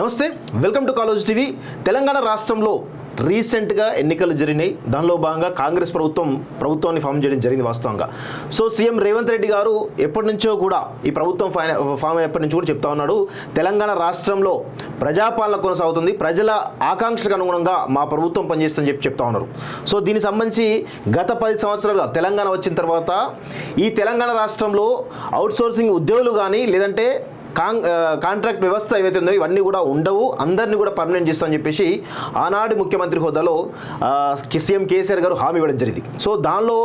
నమస్తే, welcome to college TV. Telangana రాష్ట్రంలో రీసెంట్గా ఎన్నికలు జరిగినాయి. దానిలో భాగంగా కాంగ్రెస్ ప్రభుత్వాన్ని ఫామ్ చేయడం జరిగింది వాస్తవంగా. సో సీఎం రేవంత్ రెడ్డి గారు ఎప్పటి నుంచో కూడా ఈ ప్రభుత్వం ఫామ్ అయినప్పటి నుంచి కూడా చెప్తా ఉన్నాడు, తెలంగాణ రాష్ట్రంలో ప్రజాపాలన కొనసాగుతుంది, ప్రజల ఆకాంక్షకు అనుగుణంగా మా ప్రభుత్వం పనిచేస్తుందని చెప్తా ఉన్నారు. సో దీనికి సంబంధించి గత 10 సంవత్సరాలుగా తెలంగాణ వచ్చిన తర్వాత ఈ తెలంగాణ రాష్ట్రంలో అవుట్సోర్సింగ్ ఉద్యోగులు కానీ లేదంటే కాంట్రాక్ట్ వ్యవస్థ ఏవైతే ఉందో ఇవన్నీ కూడా ఉండవు, అందరినీ కూడా పర్మనెంట్ చేస్తామని చెప్పేసి ఆనాడు ముఖ్యమంత్రి హోదాలో సీఎం కేసీఆర్ గారు హామీ ఇవ్వడం జరిగింది. సో దానిలో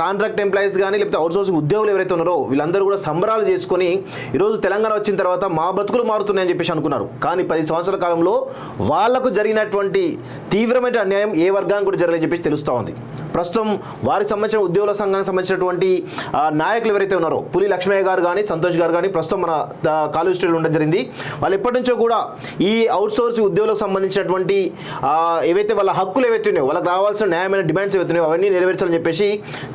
కాంట్రాక్ట్ ఎంప్లాయీస్ కానీ లేకపోతే అవుట్సోర్సింగ్ ఉద్యోగులు ఎవరైతే ఉన్నారో వీళ్ళందరూ కూడా సంబరాలు చేసుకొని ఈరోజు తెలంగాణ వచ్చిన తర్వాత మా బతుకులు మారుతున్నాయని చెప్పేసి అనుకున్నారు. కానీ 10 సంవత్సరాల కాలంలో వాళ్లకు జరిగినటువంటి తీవ్రమైన అన్యాయం ఏ వర్గానికి కూడా జరగలేదని చెప్పేసి తెలుస్తూ ఉంది. ప్రస్తుతం వారికి సంబంధించిన ఉద్యోగుల సంఘానికి సంబంధించినటువంటి నాయకులు ఎవరైతే ఉన్నారో పులి లక్ష్మయ్య గారు కానీ సంతోష్ గారు కానీ ప్రస్తుతం మన కాలేజ్ స్టూడియోలో ఉండడం జరిగింది. వాళ్ళు ఎప్పటి నుంచో కూడా ఈ అవుట్సోర్సింగ్ ఉద్యోగులకు సంబంధించినటువంటి ఏవైతే వాళ్ళ హక్కులు ఏవైతే ఉన్నాయో వాళ్ళకి రావాల్సిన న్యాయమైన డిమాండ్స్ ఏవైతే ఉన్నాయో అవన్నీ నెరవేర్చాలని చెప్పేసి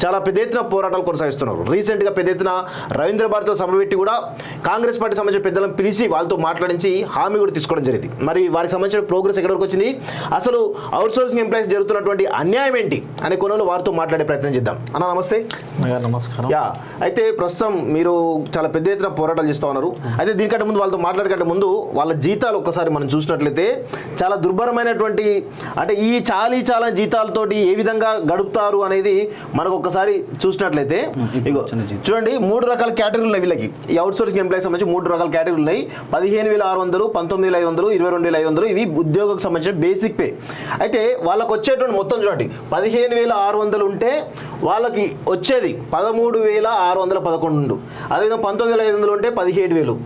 చాలా పెద్ద ఎత్తున పోరాటాలు కొనసాగిస్తున్నారు. రీసెంట్గా పెద్ద ఎత్తున రవీంద్ర భారతితో సభ పెట్టి కూడా కాంగ్రెస్ పార్టీ సంబంధించిన పెద్దలను పిలిచి వాళ్ళతో మాట్లాడించి హామీ కూడా తీసుకోవడం జరిగింది. మరి వారికి సంబంధించిన ప్రోగ్రెస్ ఎక్కడి వరకు వచ్చింది, అసలు అవుట్సోర్సింగ్ ఎంప్లాయీస్ జరుగుతున్నటువంటి అన్యాయం ఏంటి అనే కోణంలో వారితో మాట్లాడే ప్రయత్నం చేద్దాం. అన్న నమస్తే. నమస్కారం. అయితే ప్రస్తుతం మీరు చాలా పెద్ద ఎత్తున పోరాటాలు చేస్తూ ఉన్నారు. అయితే దీనికంటే ముందు వాళ్ళతో మాట్లాడకంటే ముందు వాళ్ళ జీతాలు ఒక్కసారి మనం చూసినట్లయితే చాలా దుర్భరమైనటువంటి, అంటే ఈ చాలా జీతాలతోటి ఏ విధంగా గడుపుతారు అనేది మనకు ఒక్కసారి చూసినట్లయితే చూడండి, 3 రకాల కేటగిరీలు ఉన్నాయి వీళ్ళకి. ఈ అవుట్సోర్సింగ్ ఎంప్లాయీస్ సంబంధించి 3 రకాల కేటగిరీలు ఉన్నాయి. 15,600, 19,500, 22,500 ఇవి ఉద్యోగకు సంబంధించిన బేసిక్ పే. అయితే వాళ్ళకి వచ్చేటువంటి మొత్తం చూడండి, 15,600 ఉంటే వాళ్ళకి వచ్చేది 13,611. అదేవిధంగా 19,500 ఉంటే 17,000.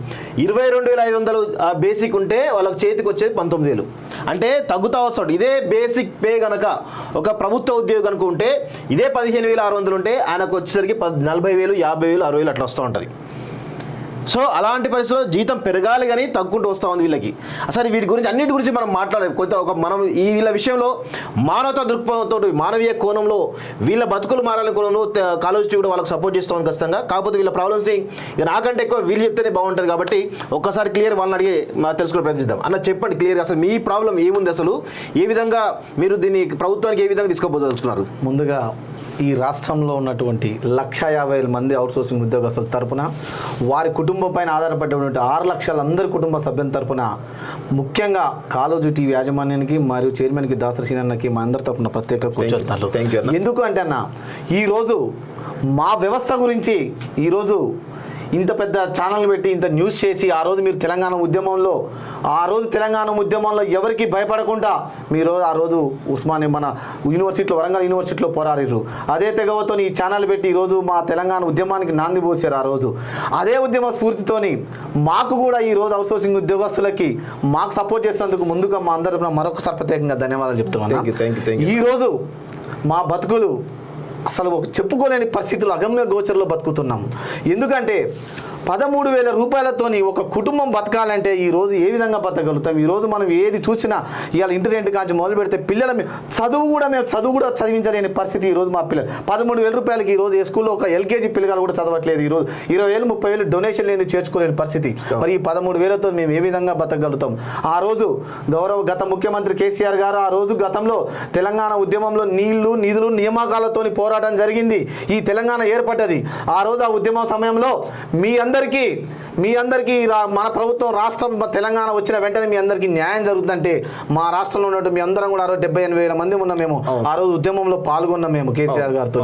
22,500 బేసిక్ ఉంటే వాళ్ళకి చేతికి వచ్చేది 19,000. అంటే తగ్గుతా వస్తాడు. ఇదే బేసిక్ పే కనుక ఒక ప్రభుత్వ ఉద్యోగి కనుక ఉంటే ఇదే 15,600 ఉంటే ఆయనకు వచ్చేసరికి 40,000, 50,000, 60,000 అట్లా వస్తూ ఉంటుంది. సో అలాంటి పరిస్థితుల్లో జీతం పెరగాలి కానీ తగ్గుకుంటూ వస్తూ ఉంది వీళ్ళకి. అసలు వీటి గురించి అన్నిటి గురించి మనం మాట్లాడాలి. మనం ఈ వీళ్ళ విషయంలో మానవతా దృక్పథంతో మానవీయ కోణంలో వీళ్ళ బతుకులు మారాలని కోణంలో కాలేజ్ కూడా వాళ్ళకి సపోర్ట్ చేస్తాం ఖచ్చితంగా. కాకపోతే వీళ్ళ ప్రాబ్లమ్స్ని నాకంటే ఎక్కువ వీళ్ళు చెప్తేనే బాగుంటుంది కాబట్టి ఒక్కసారి క్లియర్ వాళ్ళని అడిగి తెలుసుకునే ప్రయత్నిద్దాం. అన్న చెప్పండి క్లియర్గా అసలు మీ ప్రాబ్లం ఏముంది, అసలు ఏ విధంగా మీరు దీన్ని ప్రభుత్వానికి ఏ విధంగా తీసుకోబోదలుచుకున్నారు? ముందుగా ఈ రాష్ట్రంలో ఉన్నటువంటి 150,000 మంది అవుట్సోర్సింగ్ ఉద్యోగస్తుల తరపున వారి కుటుంబం పైన ఆధారపడినటువంటి 6 లక్షల అందరి కుటుంబ సభ్యుల తరపున ముఖ్యంగా కాలేజ్ టీవీ యాజమాన్యానికి మరియు చైర్మన్కి దాసరి సీనన్నకి మా అందరి తరపున ప్రత్యేక కూర్చోతాను. ఎందుకు అంటే అన్న, ఈరోజు మా వ్యవస్థ గురించి ఈరోజు ఇంత పెద్ద ఛానల్ పెట్టి ఇంత న్యూస్ చేసి ఆ రోజు మీరు తెలంగాణ ఉద్యమంలో ఎవరికి భయపడకుండా మీరు ఆ రోజు ఉస్మానియా మన యూనివర్సిటీలో వరంగల్ యూనివర్సిటీలో పోరాడారు. అదే తెగవతో ఈ ఛానల్ పెట్టి ఈరోజు మా తెలంగాణ ఉద్యమానికి నాంది పోసారు. ఆ రోజు అదే ఉద్యమ స్ఫూర్తితోని మాకు కూడా ఈరోజు అవుట్సోర్సింగ్ ఉద్యోగస్తులకి మాకు సపోర్ట్ చేసినందుకు ముందుగా మా అందరి మరొకసారి ప్రత్యేకంగా ధన్యవాదాలు చెప్తున్నాను. ఈరోజు మా బతుకులు అసలు ఒక చెప్పుకోలేని పరిస్థితులు అగమ్య గోచరలో బతుకుతున్నాము. ఎందుకంటే 13,000 రూపాయలతోని ఒక కుటుంబం బతకాలంటే ఈరోజు ఏ విధంగా బతకగలుగుతాం? ఈరోజు మనం ఏది చూసినా ఇవాళ ఇంటర్నెట్ కాంచి మొదలు పెడితే పిల్లల చదువు కూడా చదివించలేని పరిస్థితి ఈరోజు మా పిల్లలు. 13,000 రూపాయలకి ఈరోజు ఏ స్కూల్లో ఒక ఎల్కేజీ పిల్లలు కూడా చదవట్లేదు. ఈరోజు 20,000, 30,000 డొనేషన్ లేని చేర్చుకోలేని పరిస్థితి. మరి ఈ 13,000తో మేము ఏ విధంగా బతకగలుగుతాం? ఆ రోజు గత ముఖ్యమంత్రి కేసీఆర్ గారు ఆ రోజు గతంలో తెలంగాణ ఉద్యమంలో నీళ్లు, నిధులు, నియామకాలతోని పోరాటం జరిగింది. ఈ తెలంగాణ ఏర్పడ్డది. ఆ రోజు ఆ ఉద్యమ సమయంలో మీ అందరికీ మన ప్రభుత్వం రాష్ట్రం తెలంగాణ వచ్చిన వెంటనే మీ అందరికీ న్యాయం జరుగుతుందంటే మా రాష్ట్రంలో ఉన్నట్టు మీ అందరం కూడా 78,000 మంది ఉన్నాం. మేము ఆ రోజు ఉద్యమంలో పాల్గొన్నాం మేము కేసీఆర్ గారితో.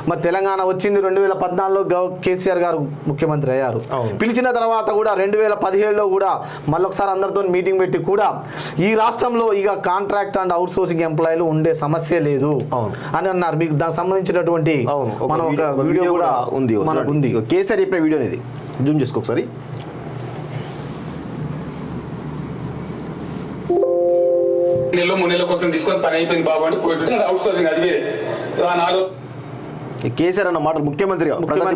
మరి తెలంగాణ వచ్చింది 2014లో కేసీఆర్ గారు ముఖ్యమంత్రి అయ్యారు. పిలిచిన తర్వాత కూడా 2017లో కూడా మళ్ళొకసారి అందరితో మీటింగ్ పెట్టి కూడా ఈ రాష్ట్రంలో ఇక కాంట్రాక్ట్ అండ్ అవుట్సోర్సింగ్ ఎంప్లాయీలు ఉండే సమస్య లేదు అని అన్నారు. మీకు దానికి సంబంధించినటువంటి మనం ఒక వీడియో కూడా ఉంది. కేసీఆర్ చెప్పిన వీడియో అనేది జూమ్ చేసుకో ఒకసారి. నెల కోసం తీసుకొని పని అయిపోయింది బాబు అంటే పోయి అవుట్ సోర్సింగ్ అది వేరే. కేసీఆర్ అన్న మాట ముఖ్యమంత్రిగా ప్రగతి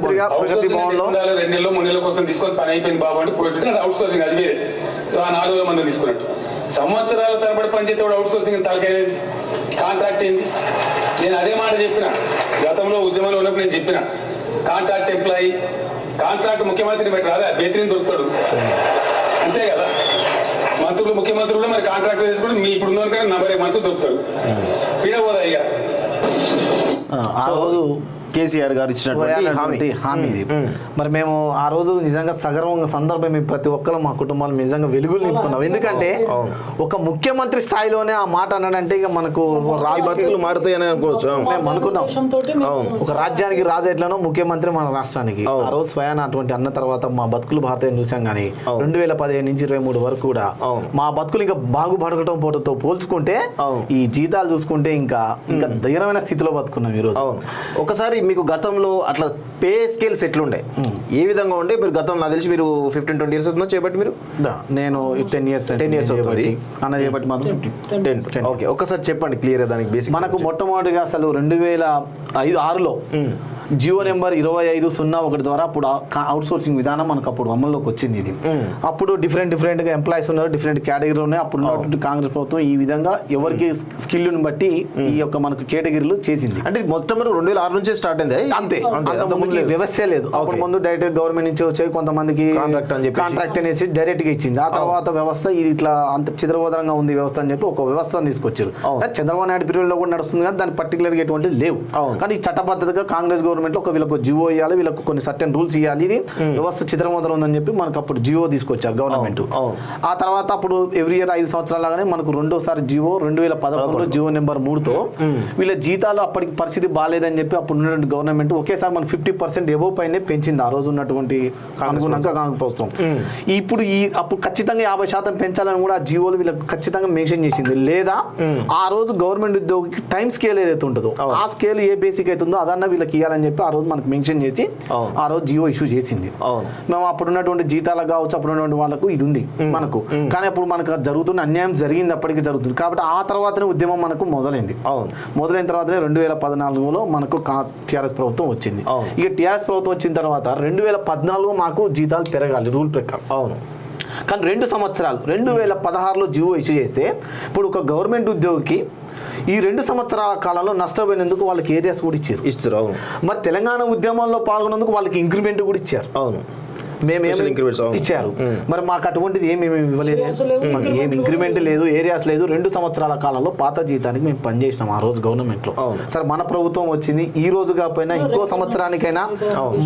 భవన్లో 2 నెలలు 3 నెలల కోసం తీసుకొని పని అయిపోయింది బాబు అంటే పోయి అవుట్ సోర్సింగ్ అది వేరే. 4,000 మంది తీసుకున్నట్టు సంవత్సరాల తరబడి పనిచేస్తే కూడా అవుట్ సోర్సింగ్ తలకైనది కాంట్రాక్ట్ ఏంది? నేను అదే మాట చెప్పిన గతంలో ఉద్యమంలో ఉన్నప్పుడు. నేను చెప్పిన కాంట్రాక్ట్ ఎంప్లాయీ, కాంట్రాక్ట్ ముఖ్యమంత్రిని పెట్టి రాదా బేత్రిని దొరుకుతాడు అంతే కదా. మంత్రులు ముఖ్యమంత్రులు కూడా మరి కాంట్రాక్ట్ చేసుకుంటే మీ ఇప్పుడు ఉన్న కానీ 40 మంత్రులు దొరుకుతారు పీడ పోదా ఇక ఆ రోజు కేసీఆర్ గారు ఇచ్చినటువంటి హామీ హామీ ఇది. మరి మేము ఆ రోజు నిజంగా సగర్వంగా సందర్భం మేము ప్రతి ఒక్కరు మా కుటుంబాలు నిజంగా వెలుగులు నింపుకున్నాం. ఎందుకంటే ఒక ముఖ్యమంత్రి స్థాయిలోనే ఆ మాట అన్నాడంటే ఇక మనకు బతుకులు మారుతాయని అనుకోవచ్చు. మేము అనుకున్నాం ఒక రాజ్యానికి రాజు ఎట్లనో ముఖ్యమంత్రి మన రాష్ట్రానికి. ఆ రోజు స్వయాన అటువంటి అన్న తర్వాత మా బతుకులు భారతీయం చూసాం. కానీ 2015 నుంచి 23 వరకు కూడా మా బతుకులు ఇంకా బాగుపడటం పోటతో పోల్చుకుంటే ఈ జీతాలు చూసుకుంటే ఇంకా ధైర్యమైన స్థితిలో బతుకున్నాం ఈరోజు. ఒకసారి మీకు గతంలో అట్లా పే స్కేల్స్ ఎట్లుండే, ఏ విధంగా ఉండే? మీరు గతం నాకు తెలిసి మీరు 15-20 ఇయర్స్ అవుతుందో చేపట్టి మీరు? నేను 10 ఇయర్స్ అవుతుంది అన్న చేపట్టి మాత్రం 10. ఓకే, ఒకసారి చెప్పండి క్లియర్గా దానికి బేసిక్. మనకు మొట్టమొదటిగా అసలు 2005-6లో జియో నెంబర్ 2501 ద్వారా అప్పుడు అవుట్ సోర్సింగ్ విధానం మనకు అప్పుడు అమల్లోకి వచ్చింది. ఇది అప్పుడు డిఫరెంట్ గా ఎంప్లాయీస్ ఉన్నారు, డిఫరెంట్ కేటగిరీలు ఉన్నాయి. అప్పుడు ఉన్నటువంటి కాంగ్రెస్ ప్రభుత్వం ఈ విధంగా ఎవరికి స్కిల్ని బట్టి ఈ యొక్క మనకు కేటగిరీలు చేసింది. అంటే మొత్తం 2006 నుంచే స్టార్ట్ అయింది అంతే. వ్యవస్థే లేదు. అప్పుడు ముందు డైరెక్ట్ గవర్నమెంట్ నుంచి వచ్చాయి, కొంతమందికి కాంట్రాక్ట్ అనేసి డైరెక్ట్ గా ఇచ్చింది. ఆ తర్వాత వ్యవస్థ ఇది ఇట్లా అంత చిత్రబోధనంగా ఉంది వ్యవస్థ అని చెప్పి ఒక వ్యవస్థను తీసుకొచ్చారు. చంద్రబాబు నాయుడు పీరియడ్ లో కూడా నడుస్తుంది, కానీ దాని పర్టికులర్ గా ఎటువంటిది లేవు. కానీ ఈ చట్టబద్ధతగా కాంగ్రెస్ గవర్నమెంట్ లో ఒక వీళ్ళకు జియో ఇవ్వాలి, వీళ్ళకు కొన్ని సర్టెన్ రూల్స్ ఇవ్వాలి, ఇది వ్యవస్థ చిత్రమోదరం ఉందని చెప్పి మనకు అప్పుడు జియో తీసుకొచ్చారు గవర్నమెంట్. ఆ తర్వాత అప్పుడు ఎవ్రీ ఇయర్ 5 సంవత్సరాల లాగానే మనకు రెండోసారి జియో 2011లో జియో నెంబర్ 3తో వీళ్ళ జీతాలు అప్పటికి పరిస్థితి బాగాలేదని చెప్పి అప్పుడు ఉన్నటువంటి గవర్నమెంట్ ఒకేసారి మనకు 50% ఎబో పైనే పెంచింది ఆ రోజు ఉన్నటువంటి అనుగుణంగా కాంగ్రెస్ ప్రభుత్వం. ఇప్పుడు అప్పుడు ఖచ్చితంగా 50% పెంచాలని కూడా ఆ జియోలు వీళ్ళకి ఖచ్చితంగా మెన్షన్ చేసింది. లేదా ఆ రోజు గవర్నమెంట్ ఉద్యోగికి టైం స్కేల్ ఏదైతే ఉంటుందో ఆ స్కేల్ ఏ బేసిక్ అవుతుందో అదన్నా వీళ్ళకి ఇవ్వాలని చెప్పి ఆ రోజు మనకు మెన్షన్ చేసి ఆ రోజు జియో ఇష్యూ చేసింది. మేము అప్పుడు ఉన్నటువంటి జీతాలకు కావచ్చు, అప్పుడు ఉన్నటువంటి వాళ్ళకు ఇది ఉంది మనకు. కానీ అప్పుడు మనకు జరుగుతున్న అన్యాయం జరిగింది, అప్పటికి జరుగుతుంది. కాబట్టి ఆ తర్వాతనే ఉద్యమం మనకు మొదలైంది. మొదలైన తర్వాతనే 2014లో మనకు టీఆర్ఎస్ ప్రభుత్వం వచ్చింది. ఇక టీఆర్ఎస్ ప్రభుత్వం వచ్చిన తర్వాత 2014 మాకు జీతాలు పెరగాలి రూల్ ప్రకారం. అవును. కానీ 2 సంవత్సరాలు 2016లో జియో ఇష్యూ చేస్తే ఇప్పుడు ఒక గవర్నమెంట్ ఉద్యోగికి ఈ 2 సంవత్సరాల కాలంలో నష్టపోయినందుకు వాళ్ళకి ఏరియాస్ కూడా ఇచ్చారు. అవును. మరి తెలంగాణ ఉద్యమంలో పాల్గొన్నందుకు వాళ్ళకి ఇంక్రిమెంట్ కూడా ఇచ్చారు. అవును. ఇచ్చారు. మరి మాకు అటువంటిది ఏమి ఇవ్వలేదు, మాకు ఏమి ఇంక్రిమెంట్ లేదు, ఏరియాస్ లేదు. 2 సంవత్సరాల కాలంలో పాత జీతానికి మేము పనిచేసినాం ఆ రోజు గవర్నమెంట్ లో. సరే మన ప్రభుత్వం వచ్చింది, ఈ రోజు కాకపోయినా ఇంకో సంవత్సరానికైనా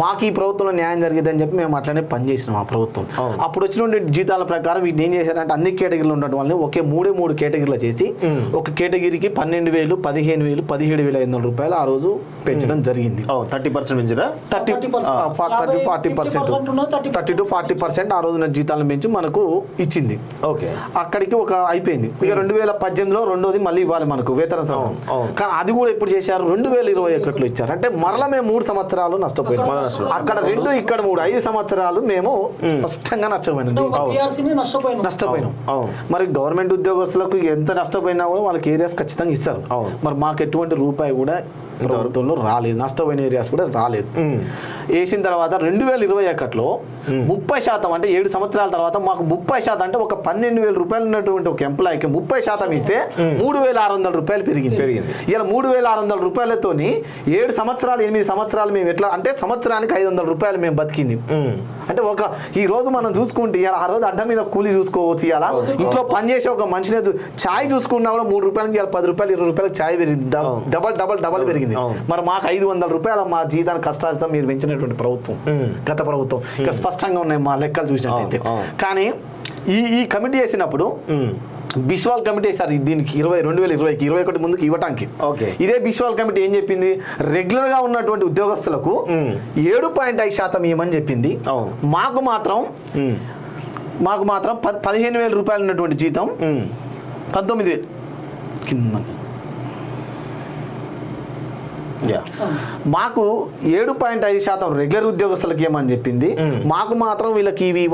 మాకు ఈ ప్రభుత్వంలో న్యాయం జరిగింది అని చెప్పి మేము అట్లనే పనిచేసినాం ఆ ప్రభుత్వం. అప్పుడు వచ్చిన జీతాల ప్రకారం వీటిని ఏం చేశారంటే అన్ని కేటగిరీలు ఉండడం వల్ల ఒకే 3 కేటగిరీలు చేసి ఒక కేటగిరీకి 12,000, 15,000, 17,500 రూపాయలు ఆ రోజు పెంచడం జరిగింది. 30% పెంచరా? 30 to 40% ఆ రోజున జీతాలను పెంచి మనకు ఇచ్చింది. ఓకే, అక్కడికి ఒక అయిపోయింది. ఇక 2018లో రెండోది మళ్ళీ ఇవ్వాలి మనకు వేతన సవరణ. కానీ అది కూడా ఎప్పుడు చేశారు? 2021లో ఇచ్చారు. అంటే మరలా మేము 3 సంవత్సరాలు నష్టపోయినాం. అక్కడ 2, ఇక్కడ 3, 5 సంవత్సరాలు మేము స్పష్టంగా నష్టపోయినాం. మరి గవర్నమెంట్ ఉద్యోగస్తులకు ఎంత నష్టపోయినా కూడా వాళ్ళకి ఏరియాస్ ఖచ్చితంగా ఇస్తారు. మరి మాకు ఎటువంటి రూపాయి కూడా ప్రభుత్వంలో రాలేదు, నష్టపోయిన ఏరియాస్ కూడా రాలేదు. వేసిన తర్వాత 2021లో 30%, అంటే 7 సంవత్సరాల తర్వాత మాకు 30%, అంటే ఒక 12,000 రూపాయలు ఉన్నటువంటి ఒక ఎంప్లాయీకి 30% ఇస్తే 3,600 రూపాయలు పెరిగింది. ఇలా 3,600 రూపాయలతో 7 సంవత్సరాలు 8 సంవత్సరాలు మేము ఎట్లా అంటే సంవత్సరానికి 500 రూపాయలు మేము బతికింది. అంటే ఈ రోజు మనం చూసుకుంటే ఆ రోజు అడ్డ మీద కూలీ చూసుకోవచ్చు. ఇలా ఇంట్లో పనిచేసే ఒక మనిషిని ఛాయ్ చూసుకున్నా కూడా 3 రూపాయలకి 10 రూపాయలు 20 రూపాయలకు ఛాయ్ పెరిగింది, డబల్ పెరిగింది. మరి మాకు 500 రూపాయలు మా జీతాన్ని కష్టార్జితం మీరు పెంచినటువంటి ప్రభుత్వం గత ప్రభుత్వం. ఇక్కడ స్పష్టంగా ఉన్నాయి మా లెక్కలు చూసినట్టయితే. కానీ ఈ కమిటీ చేసినప్పుడు బిస్వాల్ కమిటీ వేశారు దీనికి 2020కి 21 ముందుకు ఇవ్వటానికి. ఇదే బిస్వాల్ కమిటీ ఏం చెప్పింది? రెగ్యులర్ గా ఉన్నటువంటి ఉద్యోగస్తులకు 7.5% ఇవ్వమని చెప్పింది. మాకు మాత్రం 15,000 రూపాయలు ఉన్నటువంటి జీతం 19,000 కింద మాకు 7.5% రెగ్యులర్ ఉద్యోగస్తులకి ఏమని చెప్పింది. మాకు మాత్రం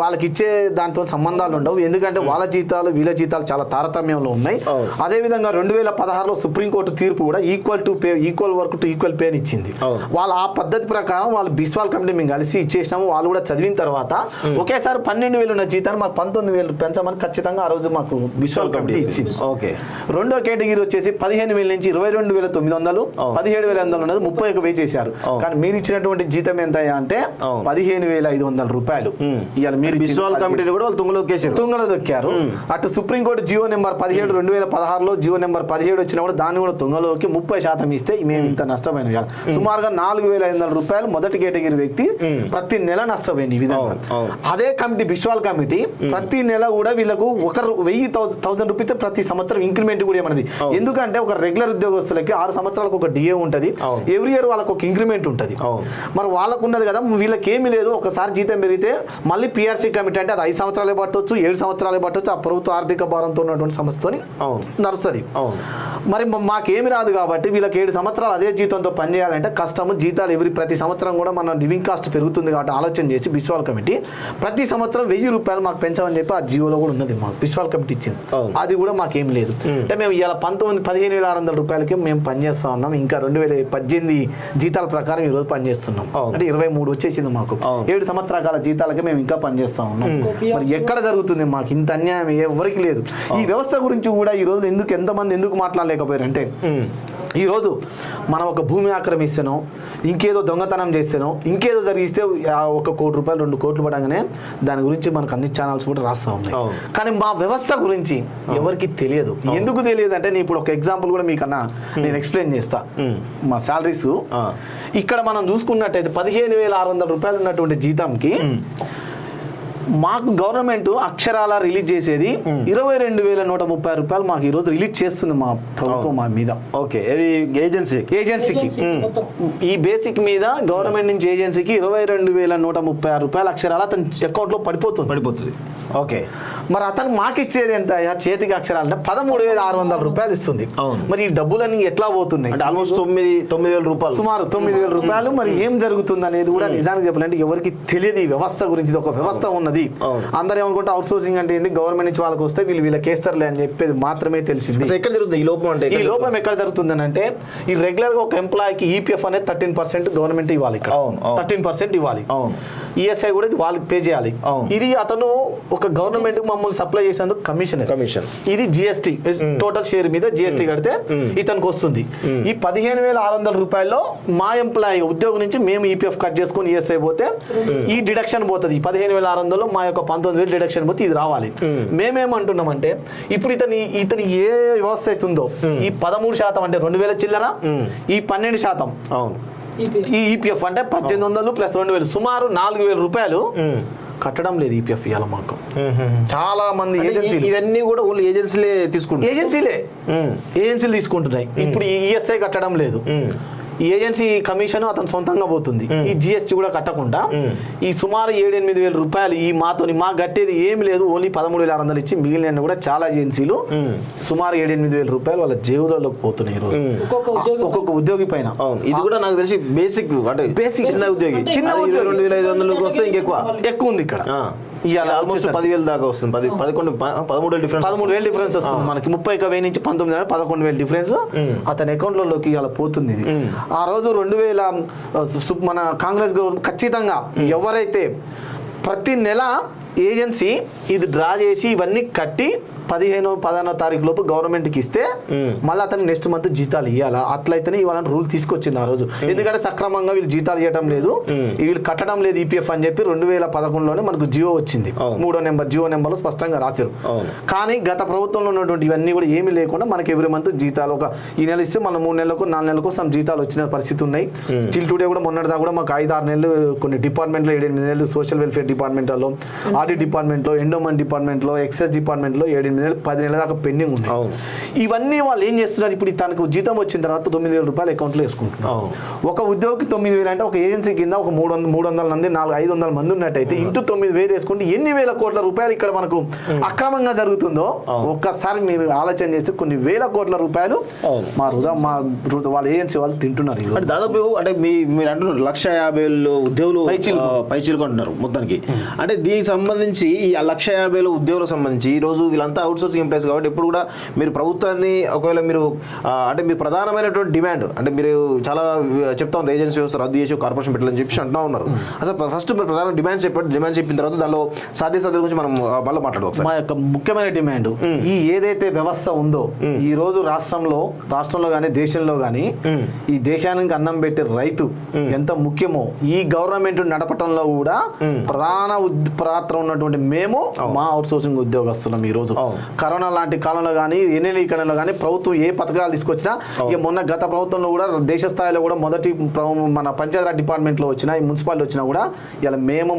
వాళ్ళకి ఇచ్చే దాంతో సంబంధాలు ఉండవు, ఎందుకంటే వాళ్ళ జీతాలు వీళ్ళ జీతాలు చాలా తారతమ్యంలో ఉన్నాయి. అదేవిధంగా 2016లో సుప్రీంకోర్టు తీర్పు కూడా equal work to equal pay అని ఇచ్చింది. వాళ్ళు ఆ పద్ధతి ప్రకారం వాళ్ళు బిస్వాల్ కమిటీ మేము కలిసి ఇచ్చేసినాము. వాళ్ళు కూడా చదివిన తర్వాత ఒకేసారి 12,000 ఉన్న జీతాన్ని మాకు 19,000 పెంచమని ఖచ్చితంగా ఆ రోజు మాకు బిస్వాల్ కమిటీ ఇచ్చింది. రెండో కేటగిరీ వచ్చేసి 15,000 నుంచి 22,900, 17,500 ఉన్నది 31,000 చేశారు. అవును. కానీ మీరు ఇచ్చినటువంటి జీతం ఎంత అంటే అవును. 15,500 రూపాయలు. ఇవాళ మీరు బిస్వాల్ కమిటీని కూడా వాళ్ళు తుంగలో దొక్కారు. అటు సుప్రీంకోర్టు జియో నెంబర్ 17 2016లో జియో నెంబర్ 17 వచ్చినా కూడా దాన్ని కూడా తుంగలోకి 30% ఇస్తే మేము ఇంత నష్టపోయిన ఇవాళ సుమారుగా 4,500 రూపాయలు మొదటి కేటగిరీ వ్యక్తి ప్రతి నెల నష్టపోయింది ఈ విధంగా. అదే కమిటీ బిస్వాల్ కమిటీ ప్రతి నెల కూడా వీళ్ళకు 1,000 రూపీస్ ప్రతి సంవత్సరం ఇంక్రిమెంట్ కూడా ఏమన్నది. ఎందుకంటే ఒక రెగ్యులర్ ఉద్యోగస్తులకి 6 సంవత్సరాలకు ఒక డిఏ ఉంటుంది, ఎవ్రీ ఇయర్ వాళ్ళకు ఒక ఇంక్రిమెంట్ ఉంటుంది. మరి వాళ్ళకు ఉన్నది కదా, వీళ్ళకి ఏమీ లేదు. ఒకసారి జీతం పెరిగితే మళ్ళీ పిఆర్సీ కమిటీ అంటే అది 5 సంవత్సరాలే పట్టవచ్చు, 7 సంవత్సరాలే పట్టవచ్చు. ఆ ప్రభుత్వ ఆర్థిక భారంతో ఉన్నటువంటి సంస్థతో నడుస్తుంది. మరి మాకేమి రాదు కాబట్టి వీళ్ళకి 7 సంవత్సరాలు అదే జీతంతో పనిచేయాలంటే కష్టము. జీతాలు ప్రతి సంవత్సరం కూడా మన లివింగ్ కాస్ట్ పెరుగుతుంది కాబట్టి ఆలోచన చేసి బిస్వాల్ కమిటీ ప్రతి సంవత్సరం 1,000 రూపాయలు మాకు పెంచమని చెప్పి ఆ జియోలో కూడా ఉన్నది. మాకు బిస్వాల్ కమిటీ ఇచ్చింది, అది కూడా మాకేం లేదు. అంటే మేము ఇలా 15,600 రూపాయలకి మేము పనిచేస్తా ఉన్నాం. ఇంకా 2018 జీతాల ప్రకారం ఈరోజు పనిచేస్తున్నాం. అంటే 23 వచ్చేసింది మాకు. 7 సంవత్సరాల జీతాలకి మేము ఇంకా పనిచేస్తా ఉన్నాం. మరి ఎక్కడ జరుగుతుంది మాకు ఇంత అన్యాయం? ఎవరికి లేదు. ఈ వ్యవస్థ గురించి కూడా ఈరోజు ఎంతమంది ఎందుకు మాట్లాడలేకపోయారు అంటే, ఈరోజు మనం ఒక భూమి ఆక్రమిస్తానో, ఇంకేదో దొంగతనం చేస్తానో, ఇంకేదో జరిగిస్తే 1 కోటి రూపాయలు 2 కోట్లు పడగానే దాని గురించి మనకు అన్ని ఛానల్స్ కూడా రాస్తూ ఉన్నాయి. కానీ మా వ్యవస్థ గురించి ఎవరికి తెలియదు. ఎందుకు తెలియదు అంటే, నేను ఇప్పుడు ఒక ఎగ్జాంపుల్ కూడా మీకన్నా నేను ఎక్స్ప్లెయిన్ చేస్తా. మా శాలరీస్ ఇక్కడ మనం చూసుకున్నట్టయితే 15,600 రూపాయలు ఉన్నటువంటి జీతంకి మాకు గవర్నమెంట్ అక్షరాల రిలీజ్ చేసేది 22,130 రూపాయలు మాకు ఈరోజు రిలీజ్ చేస్తుంది మా ప్రభుత్వం మా మీద. ఓకే, ఇది ఏజెన్సీకి ఈ బేసిక్ మీద గవర్నమెంట్ నుంచి ఏజెన్సీకి 22,130 రూపాయలు అక్షరాల అతని అకౌంట్లో పడిపోతుంది. ఓకే, మరి అతను మాకు ఇచ్చేది ఎంత చేతికి అక్షరాలు అంటే 13,600 రూపాయలు ఇస్తుంది. మరి ఈ డబ్బులన్నీ ఎట్లా పోతున్నాయి అంటే ఆల్మోస్ట్ 9,000 రూపాయలు, సుమారు 9,000 రూపాయలు. మరి ఏం జరుగుతుంది అనేది కూడా నిజానికి చెప్పాలంటే ఎవరికి తెలియదు. ఈ వ్యవస్థ గురించి ఒక వ్యవస్థ ఉన్నది. అందరూ ఏమనుకుంటే అవుట్ సోర్సింగ్ అంటే ఏంది, గవర్నమెంట్ నుంచి వాళ్ళకి వస్తే వీళ్ళకి వేస్తారులే అని చెప్పేది మాత్రమే తెలిసింది. ఎక్కడ జరుగుతుంది ఈ లోపం? అంటే ఈ లోపం ఎక్కడ జరుగుతుంది అంటే, ఈ రెగ్యులర్ గా ఒక ఎంప్లాయీకి ఈపీఎఫ్ అనేది 13% గవర్నమెంట్ ఇవ్వాలి. 13% ఇవ్వాలి. ఈఎస్ఐ కూడా వాళ్ళకి పే చేయాలి. ఇది అతను ఒక గవర్నమెంట్ మమ్మల్ని సప్లై చేసేందుకు కమిషన్. ఇది జిఎస్టీ, టోటల్ షేర్ మీద జిఎస్టీ కడితే ఇతనికి వస్తుంది. ఈ 15,600 రూపాయల్లో మా ఎంప్లాయీ ఉద్యోగం నుంచి మేము ఈపీఎఫ్ కట్ చేసుకుని ఈఎస్ఐ పోతే ఈ డిడక్షన్ పోతుంది. 15,600 మా యొక్క 19,000 డిడక్షన్ పోతే ఇది రావాలి. మేమేమంటున్నామంటే, ఇప్పుడు ఇతని ఏ వ్యవస్థ అయితే ఉందో ఈ 13% అంటే 2,000 చిల్లర, ఈ 12% ఈ ఈపీఎఫ్ అంటే 1,800 ప్లస్ 2,000 సుమారు 4,000 రూపాయలు కట్టడం లేదు ఈపీఎఫ్ ఇవాళ మాకు. చాలా మంది ఇవన్నీ కూడా ఓన్లీ ఏజెన్సీలు తీసుకుంటున్నాయి. ఇప్పుడు ఈఎస్ఐ కట్టడం లేదు. ఈ ఏజెన్సీ కమిషన్ అతను సొంతంగా పోతుంది. ఈ జిఎస్టీ కూడా కట్టకుండా ఈ సుమారు 7-8 వేల రూపాయలు ఈ మాకు కట్టేది ఏమి లేదు. ఓన్లీ 13,600 ఇచ్చి మిగిలిన కూడా చాలా ఏజెన్సీలు సుమారు 7-8 వేల రూపాయలు వాళ్ళ జేబులలోకి పోతున్నాయి ఈరోజు ఒక్కొక్క ఉద్యోగి పైన. ఇది కూడా నాకు తెలిసి బేసిక్ చిన్న ఉద్యోగి 2,500 వస్తే ఇంకెక్కువ ఉంది ఇక్కడ. ఆల్మోస్ట్ 10,000 దాకా వస్తుంది. 13,000 డిఫరెన్స్ వస్తుంది మనకి. 30,000 నుంచి 19,000 11,000 డిఫరెన్స్ అతని అకౌంట్ లోకి ఇలా పోతుంది. ఇది ఆ రోజు 2000 మన కాంగ్రెస్ గవర్నమెంట్ ఖచ్చితంగా ఎవరైతే ప్రతి నెల ఏజెన్సీ ఇది డ్రా చేసి ఇవన్నీ కట్టి 15-16 తారీఖు లోపు గవర్నమెంట్కి ఇస్తే మళ్ళీ అతనికి నెక్స్ట్ మంత్ జీతాలు ఇవ్వాలా. అట్లయితేనే ఇవ్వాలని రూల్ తీసుకొచ్చింది ఆ రోజు. ఎందుకంటే సక్రమంగా వీళ్ళు జీతాలు ఇవ్వడం లేదు, వీళ్ళు కట్టడం లేదు ఈపీఎఫ్ అని చెప్పి 2011లోనే మనకు జియో వచ్చింది. 3వ జియో నెంబర్లో స్పష్టంగా రాశారు. కానీ గత ప్రభుత్వంలో ఉన్నటువంటి ఇవన్నీ కూడా ఏమీ లేకుండా మనకి ఎవ్రీ మంత్ జీతాలు ఒక ఈ నెల ఇస్తే మన 3 నెలలకు 4 నెలలకు సమ్ జీతాలు వచ్చిన పరిస్థితి ఉన్నాయి. టిల్ టుడే కూడా మొన్నటిదా కూడా మాకు 5-6 నెలలు కొన్ని డిపార్ట్మెంట్లో 7-8 నెలలు సోషల్ వెల్ఫేర్ డిపార్ట్మెంట్లో, ఆడిట్ డిపార్ట్మెంట్లో, ఎండోమెంట్ డిపార్ట్మెంట్లో, ఎక్సైజ్ డిపార్ట్మెంట్లో 7-8 నెలలు 10 నెలల దాకా పెండింగ్ ఉన్నాయి. ఇవన్నీ వాళ్ళు ఏం చేస్తున్నారు, ఇప్పుడు తనకు జీతం వచ్చిన తర్వాత 9,000 రూపాయలు అకౌంట్లో వేసుకుంటున్నారు. ఒక ఉద్యోగికి 9,000 అంటే ఒక ఏజెన్సీ కింద ఒక 300 మంది 500 మంది ఉన్నట్టయితే ఇంటూ 9,000 వేసుకుంటే ఎన్ని వేల కోట్ల రూపాయలు ఇక్కడ మనకు అక్రమంగా జరుగుతుందో ఒక్కసారి మీరు ఆలోచన చేస్తే కొన్ని వేల కోట్ల రూపాయలు మా వాళ్ళ ఏజెన్సీ వాళ్ళు తింటున్నారు. అంటే దాదాపు అంటే మీరు అంటున్నారు 150,000 ఉద్యోగులు పైచిలుకుంటున్నారు మొత్తానికి. అంటే దీనికి సంబంధించి ఈ 150,000 ఉద్యోగులకు సంబంధించి ఈ రోజు వీళ్ళంతా అవుట్ సోర్సింగ్ ఎంప్లాయీస్ కాబట్టి ఎప్పుడు కూడా మీరు ప్రభుత్వాన్ని ఒకవేళ మీరు అంటే మీ ప్రధానమైనటువంటి డిమాండ్ అంటే మీరు చాలా చెప్తా ఉన్నారు ఏజెన్సీ వ్యవస్థ రద్దు చేసి కార్పొరేషన్ పెట్టాలని చెప్పి అంటూ ఉన్నారు. అసలు ఫస్ట్ మీరు ప్రధాన డిమాండ్స్ చెప్పండి, డిమాండ్ చెప్పిన తర్వాత దానిలో సాధ్యత గురించి మనం మళ్ళీ మాట్లాడదాం. మా యొక్క ముఖ్యమైన డిమాండ్ ఈ ఏదైతే వ్యవస్థ ఉందో ఈ రోజు రాష్ట్రంలో కానీ దేశంలో కానీ ఈ దేశానికి అన్నం పెట్టే రైతు ఎంత ముఖ్యమో ఈ గవర్నమెంట్ నడపటంలో కూడా ప్రధాన పాత్ర ఉన్నటువంటి మేము మా అవుట్ సోర్సింగ్ ఉద్యోగస్తులం. ఈ రోజు కరోనా లాంటి కాలంలో కానీ ఎన్నికలలో కానీ ప్రభుత్వం ఏ పథకాలు తీసుకొచ్చినా ఇక మొన్న గత ప్రభుత్వంలో కూడా దేశ స్థాయిలో కూడా మొదటి మన పంచాయతీరాజ్ డిపార్ట్మెంట్లో వచ్చినా ఈ మున్సిపాలిటీ వచ్చినా కూడా ఇలా మేము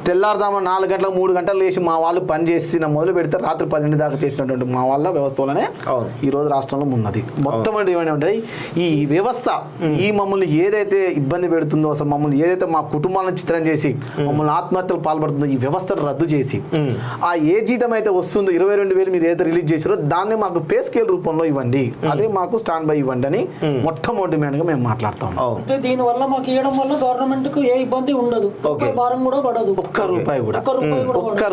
తెల్లారుజామున 4 గంటలకు 3 గంటలు లేచి మా వాళ్ళు పని చేసి మొదలు పెడితే రాత్రి 10 దాకా చేసినటువంటి మా వాళ్ళ వ్యవస్థలోనే ఈ రోజు రాష్ట్రంలో ఉన్నది. మొత్తం ఏమంటే ఈ వ్యవస్థ ఈ మమ్మల్ని ఏదైతే ఇబ్బంది పెడుతుందో అసలు మమ్మల్ని ఏదైతే మా కుటుంబాలను చిత్రం చేసి మమ్మల్ని ఆత్మహత్యలు పాల్పడుతుందో ఈ వ్యవస్థను రద్దు చేసి ఆ ఏ జీతం అయితే వస్తుందో 22,000 మీరు ఏదైతే రిలీజ్ చేసారో దాన్ని మాకు పే స్కేల్ రూపంలో ఇవ్వండి, అదే మాకు స్టాండ్ బై ఇవ్వండి అని మొట్టమొదటి డిమాండ్గా మేము మాట్లాడతాం. అంటే దీనివల్ల మాకు ఇవ్వడం వల్ల గవర్నమెంట్ కు ఏ ఇబ్బంది ఉండదు, భారం కూడా పడదు. ఒక్క